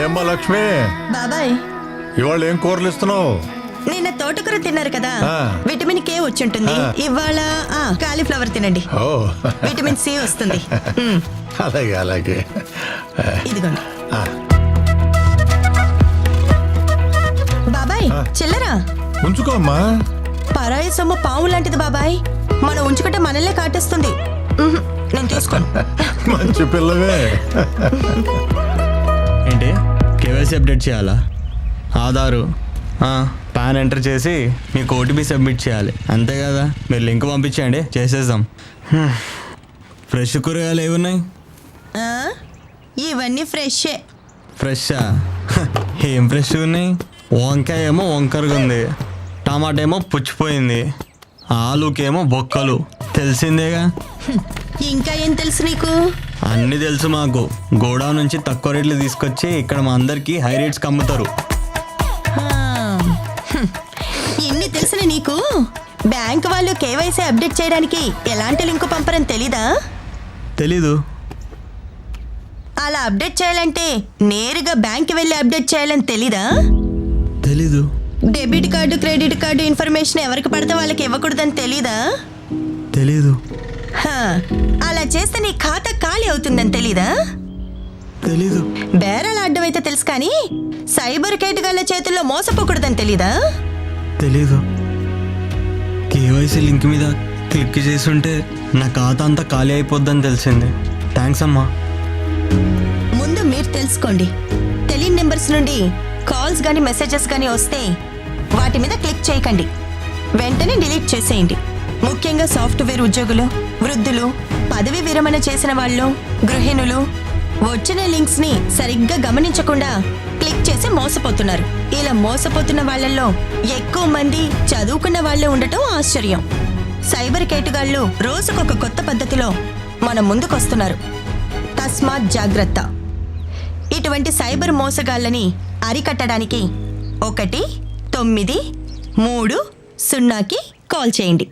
ఏమ్మా లక్ష్మి, బాబాయ్ ఇవాళ ఏం కూరలు ఇస్తున్నావు? నిన్న తోటకూర తిన్నారు కదా, ఆ. విటమిన్ కే వచ్చింటుంది. ఇవాళ కాలీఫ్లవర్ తినండి, ఓ విటమిన్ సి వస్తుంది. అలాగే అలాగే. ఇదిగోండి ఆ, బాబాయ్. చిల్లరా ఉంచుకో అమ్మా. పరాయి సొమ్ము పాము లాంటిది బాబాయ్, మనం ఉంచుకుంటే మనల్నే కాటేస్తుంది. నేను తీసుకోను. మంచి పిల్లవే. ఏంటి కేవైసీ అప్డేట్ చేయాలా? ఆధారు పాన్ ఎంటర్ చేసి మీకు ఓటీపీ సబ్మిట్ చేయాలి, అంతే కదా? మీరు లింక్ పంపించండి, చేసేద్దాం. ఫ్రెష్ కూరగాయలు ఏమున్నాయి? ఆ, ఇవన్నీ ఫ్రెషే. ఫ్రెషా? ఏం ఫ్రెష్ ఉన్నాయి? వంకాయ ఏమో వంకరగా ఉంది, టమాటా ఏమో పుచ్చిపోయింది, ఆలుకేమో బొక్కలు. తెలిసిందేగా. ఇంకా ఏం తెలుసు నీకు? అన్నీ తెలుసు మాకు. గోడౌన్ నుంచి తక్కువ రేట్లు తీసుకొచ్చి ఇక్కడ మా అందరికి హై రేట్స్కి అమ్ముతారు. ఇన్ని తెలిసిన నీకు బ్యాంక్ వాళ్ళు కేవైసీ అప్డేట్ చేయడానికి ఎలాంటి లింకు పంపరని తెలీదా? తెలీదు. అలా అప్డేట్ చేయాలంటే నేరుగా బ్యాంక్ వెళ్ళి అప్డేట్ చేయాలని తెలీదా? తెలీదు. Debit card credit card information ఎవరికి పడితే వాళ్ళకి ఇవ్వకూడదని తెలీదా? తెలీదు. అలా చేస్తే నీ ఖాతా ఖాళీ అవుతుందని తెలీదా? తెలీదు. బేరాల అడ్డం అయితే తెలుసు కానీ సైబర్ కేటగాళ్ళ చేతుల్లో మోసపోకూడదని తెలీదా? తెలీదు. కేవైసీ లింక్ మీద క్లిక్ చేసుంటే నా ఖాతా అంతా ఖాళీ అయిపోద్దని తెలిసింది. థ్యాంక్స్ అమ్మా. ముందు మీరు తెలుసుకోండి. తెలియని నెంబర్స్ నుండి కాల్స్ కానీ మెసేజెస్ కానీ వస్తే వాటి మీద క్లిక్ చేయకండి, వెంటనే డిలీట్ చేసేయండి. ముఖ్యంగా సాఫ్ట్వేర్ ఉద్యోగులు, వృద్ధులు, పదవి విరమణ చేసిన వాళ్ళు, గృహిణులు వచ్చిన లింక్స్ ని సరిగ్గా గమనించకుండా క్లిక్ చేసి మోసపోతున్నారు. ఇలా మోసపోతున్న వాళ్ళల్లో ఎక్కువ మంది చదువుకున్న వాళ్లే ఉండటం ఆశ్చర్యం. సైబర్ కేటుగాళ్లు రోజుకొక కొత్త పద్ధతిలో మన ముందుకొస్తున్నారు. తస్మాత్ జాగ్రత్త. ఇటువంటి సైబర్ మోసగాళ్ళని అరికట్టడానికి 1-9-3-0కి కాల్ చేయండి.